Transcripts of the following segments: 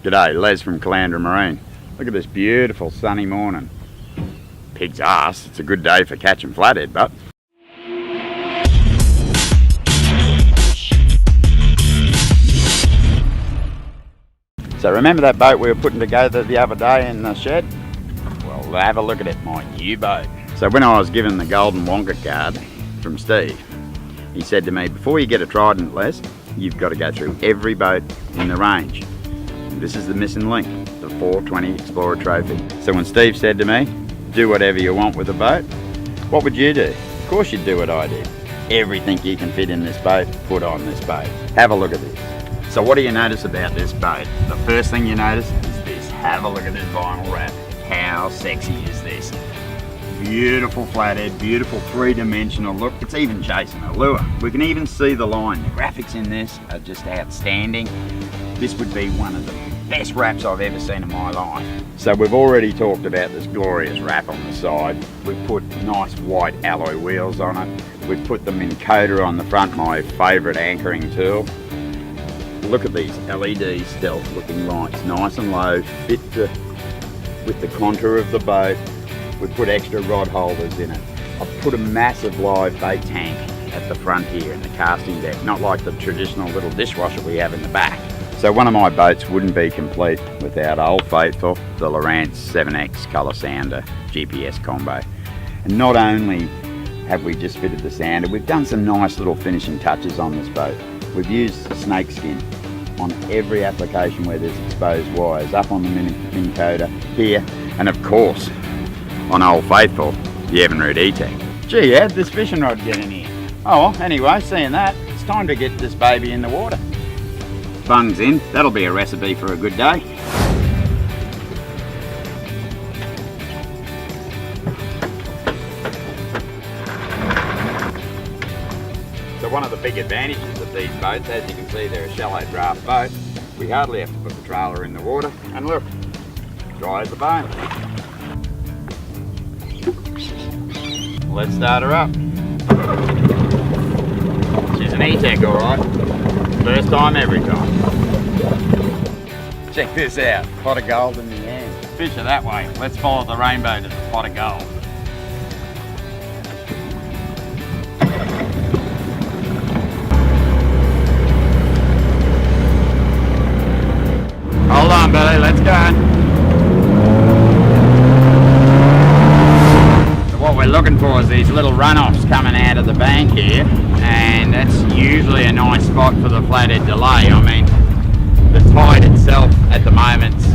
G'day, Les from Caloundra Marine. Look at this beautiful sunny morning. Pig's arse, it's a good day for catching flathead, but so remember that boat we were putting together the other day in the shed? Well, have a look at it, my new boat. So when I was given the golden Wonka card from Steve, he said to me, before you get a Trident, Les, you've got to go through every boat in the range. And this is the missing link, the 420 Explorer Trophy. So when Steve said to me, do whatever you want with the boat, what would you do? Of course you'd do what I did. Everything you can fit in this boat, put on this boat. Have a look at this. So what do you notice about this boat? The first thing you notice is this. Have a look at this vinyl wrap. How sexy is this? Beautiful flathead, beautiful three-dimensional look. It's even chasing a lure. We can even see the line. The graphics in this are just outstanding. This would be one of the best wraps I've ever seen in my life. So we've already talked about this glorious wrap on the side. We've put nice white alloy wheels on it. We've put the Minn Kota on the front, my favourite anchoring tool. Look at these LED stealth looking lights, nice and low, fit with the contour of the boat. We've put extra rod holders in it. I've put a massive live bait tank at the front here in the casting deck, not like the traditional little dishwasher we have in the back. So one of my boats wouldn't be complete without Old Faithful, the Lowrance 7X colour sounder GPS combo. And not only have we just fitted the sounder, we've done some nice little finishing touches on this boat. We've used snake skin on every application where there's exposed wires, up on the Minn Kota here, and of course on Old Faithful, the Evinrude E-Tech. Gee, how'd this fishing rod get in here? Oh well, anyway, seeing that, it's time to get this baby in the water. Bungs in, that'll be a recipe for a good day. So one of the big advantages of these boats, as you can see, they're a shallow draft boat. We hardly have to put the trailer in the water, and look, dry as a bone. Let's start her up. She's an E-Tech, alright. First time, every time. Check this out, pot of gold in the hand. Fish her that way. Let's follow the rainbow to the pot of gold. Hold on, Billy, let's go. What we're looking for is these little runoffs coming out of the bank here, and that's usually a nice spot for the flathead to lay. I mean, the tide itself at the moment's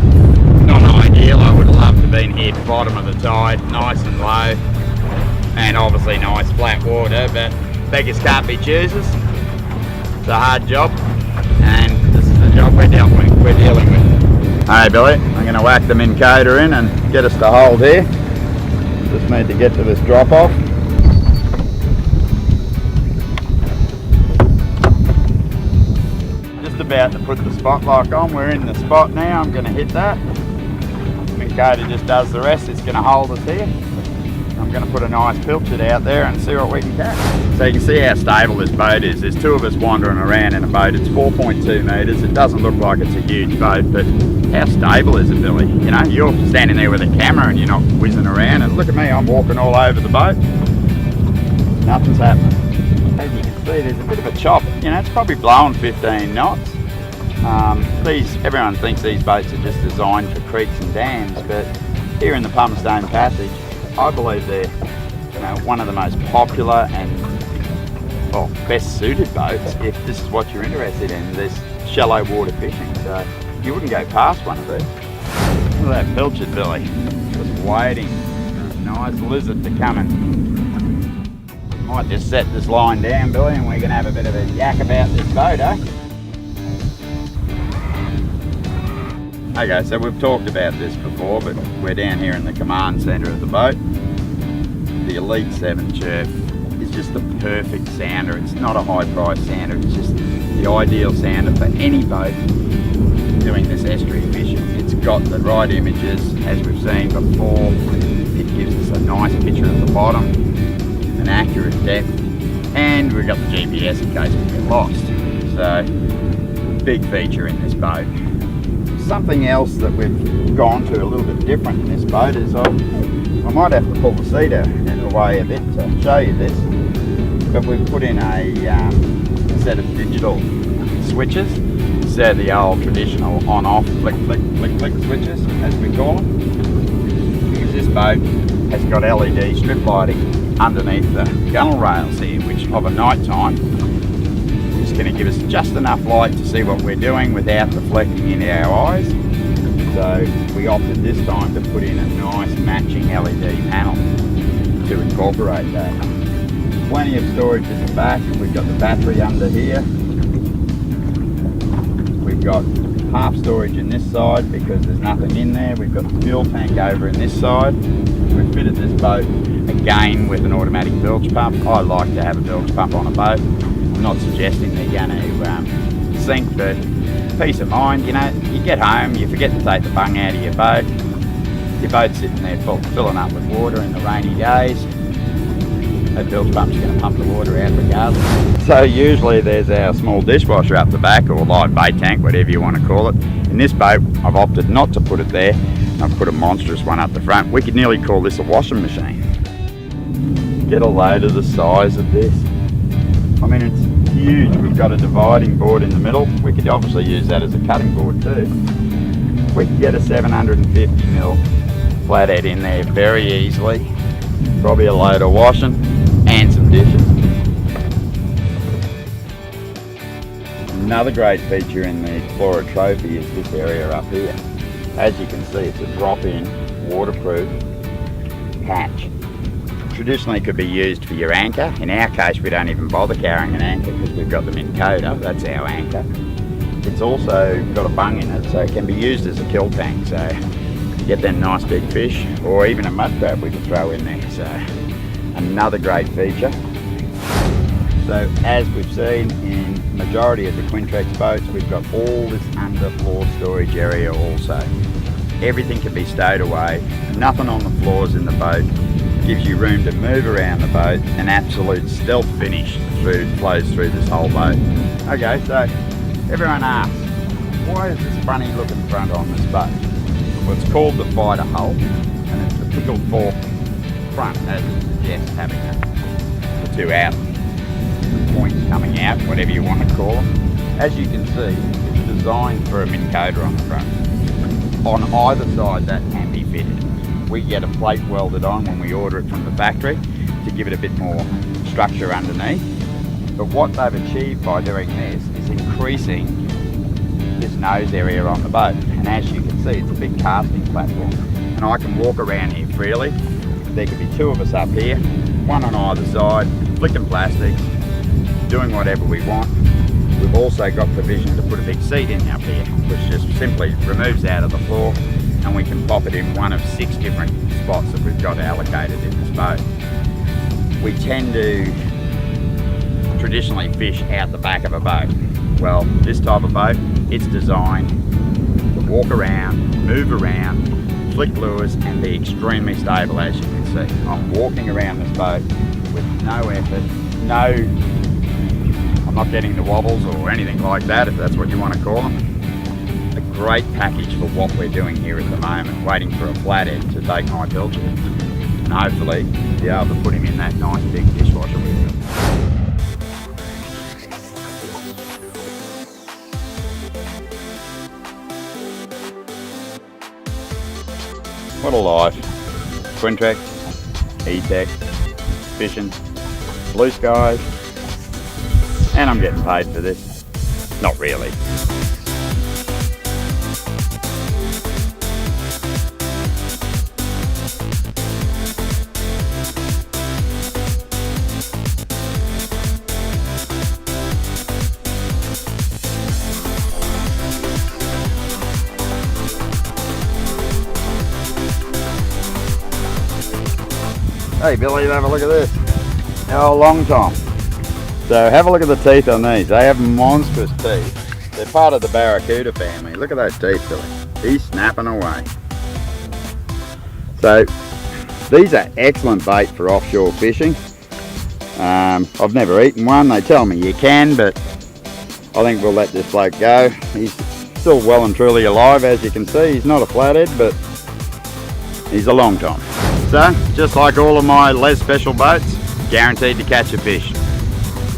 not ideal. I would have loved to have been here bottom of the tide, nice and low, and obviously nice flat water, but beggars can't be choosers. It's a hard job, and this is the job we're dealing with. Hey Billy, I'm going to whack the Minn Kota in and get us to hold here. Just need to get to this drop off. Just about to put the spot lock on. We're in the spot now. I'm going to hit that. Minn Kota just does the rest. It's going to hold us here. I'm going to put a nice pilchard out there and see what we can catch. So you can see how stable this boat is. There's two of us wandering around in a boat. It's 4.2 metres. It doesn't look like it's a huge boat, but how stable is it, Billy? You know, you're standing there with a camera and you're not whizzing around, and look at me, I'm walking all over the boat. Nothing's happening. As you can see, there's a bit of a chop. You know, it's probably blowing 15 knots. Everyone thinks these boats are just designed for creeks and dams, but here in the Palmerston Passage, I believe they're, you know, one of the most popular and, well, best suited boats if this is what you're interested in, this shallow water fishing. So you wouldn't go past one of these. Look at that pilchard, Billy. Just waiting for a nice lizard to come in. Might just set this line down, Billy, and we can have a bit of a yak about this boat, eh? Okay, so we've talked about this before, but we're down here in the command centre of the boat. The Elite 7 Chirp is just the perfect sounder. It's not a high price sounder, it's just the ideal sounder for any boat doing this estuary fishing. It's got the right images, as we've seen before. It gives us a nice picture of the bottom, an accurate depth, and we've got the GPS in case we get lost. So, big feature in this boat. something else that we've gone to a little bit different in this boat is I might have to pull the seat away a bit to show you this, but we've put in a set of digital switches instead of the old traditional on-off flick flick flick flick switches as we call them, because this boat has got LED strip lighting underneath the gunnel rails here, which of a night time is going to give us just enough light to see what we're doing without deflecting into our eyes. So we opted this time to put in a nice matching LED panel to incorporate that. Plenty of storage at the back. We've got the battery under here. We've got half storage in this side because there's nothing in there. We've got the fuel tank over in this side. We've fitted this boat again with an automatic bilge pump. I like to have a bilge pump on a boat. I'm not suggesting they're going to sink, but peace of mind, you know, you get home, you forget to take the bung out of your boat's sitting there filling up with water in the rainy days. That bilge pump's going to pump the water out regardless. So usually there's our small dishwasher up the back, or live bait tank, whatever you want to call it. In this boat, I've opted not to put it there. I've put a monstrous one up the front. We could nearly call this a washing machine. Get a load of the size of this. I mean, it's huge. We've got a dividing board in the middle. We could obviously use that as a cutting board too. We could get a 750mm flathead in there very easily. Probably a load of washing and some dishes. Another great feature in the Explorer Trophy is this area up here. As you can see, it's a drop-in waterproof hatch. Traditionally could be used for your anchor. In our case, we don't even bother carrying an anchor because we've got the Minn Kota, that's our anchor. It's also got a bung in it, so it can be used as a kill tank. So you get them nice big fish, or even a mud crab we could throw in there. So another great feature. So as we've seen in majority of the Quintrex boats, we've got all this underfloor storage area also. Everything can be stowed away, nothing on the floors in the boat. Gives you room to move around the boat. An absolute stealth finish flows through this whole boat. Okay, so everyone asks, why is this funny looking front on this boat? Well, it's called the fighter hull, and it's the pickled fork front, as it suggests, having the two out, the points coming out, whatever you want to call them. As you can see, it's designed for a Minn Kota on the front. On either side, that can be fitted. We get a plate welded on when we order it from the factory to give it a bit more structure underneath. But what they've achieved by doing this is increasing this nose area on the boat. And as you can see, it's a big casting platform. And I can walk around here freely. There could be two of us up here, one on either side, flicking plastics, doing whatever we want. We've also got provision to put a big seat in up here, which just simply removes out of the floor, and we can pop it in one of 6 different spots that we've got allocated in this boat. We tend to traditionally fish out the back of a boat. Well, this type of boat, it's designed to walk around, move around, flick lures and be extremely stable, as you can see. I'm walking around this boat with no effort, I'm not getting the wobbles or anything like that, if that's what you want to call them. A great package for what we're doing here at the moment, waiting for a flathead to take my bilge in, and hopefully be able to put him in that nice big dishwasher with him. What a life. Quintrex, E-Tech, fishing, blue skies, and I'm getting paid for this. Not really. Hey Billy, have a look at this. Oh, long time. So have a look at the teeth on these. They have monstrous teeth. They're part of the barracuda family. Look at those teeth, Billy. He's snapping away. So these are excellent bait for offshore fishing. I've never eaten one. They tell me you can, but I think we'll let this bloke go. He's Still well and truly alive, as you can see. He's not a flathead, but he's a long time. So, just like all of my Les special boats, guaranteed to catch a fish.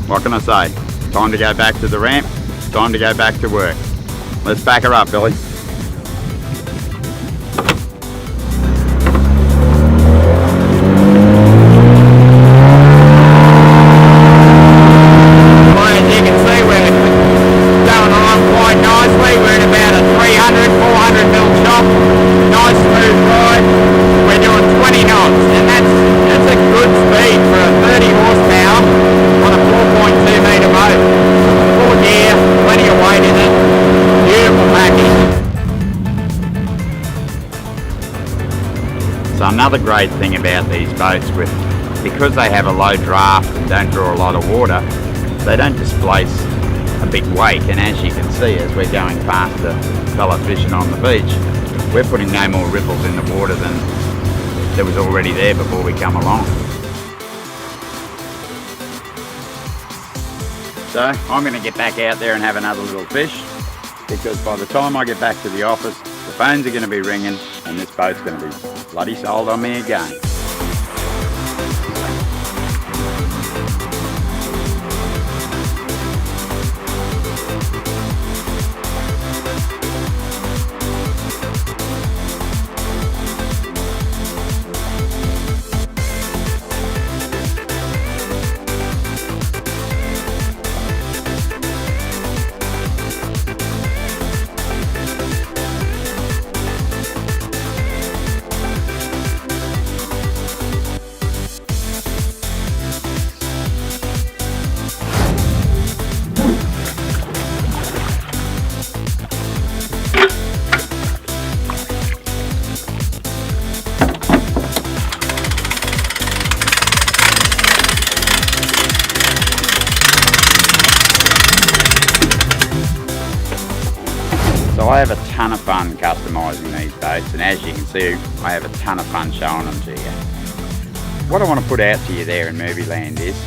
What can I say? Time to go back to the ramp, time to go back to work. Let's back her up, Billy. So another great thing about these boats, because they have a low draft and don't draw a lot of water, they don't displace a big wake, and as you can see as we're going past the fella fishing on the beach, we're putting no more ripples in the water than there was already there before we come along. So I'm going to get back out there and have another little fish, because by the time I get back to the office, the phones are going to be ringing and this boat's going to be bloody sold on me again. So I have a ton of fun customising these boats, and as you can see, I have a ton of fun showing them to you. What I want to put out to you there in movie land is,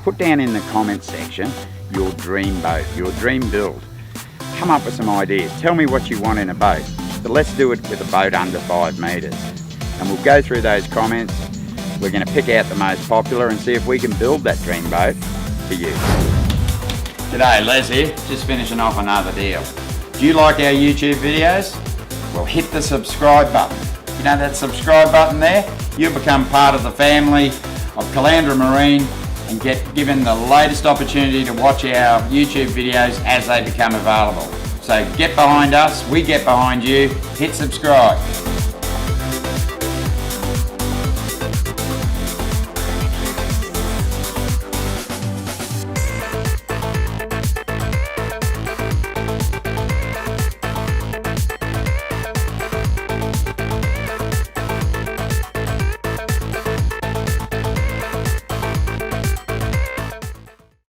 put down in the comments section your dream boat, your dream build. Come up with some ideas. Tell me what you want in a boat, but let's do it with a boat under 5 metres. And we'll go through those comments. We're going to pick out the most popular and see if we can build that dream boat for you. G'day, Les here, just finishing off another deal. Do you like our YouTube videos? Well, hit the subscribe button. You know that subscribe button there? You'll become part of the family of Caloundra Marine and get given the latest opportunity to watch our YouTube videos as they become available. So get behind us, we get behind you, hit subscribe.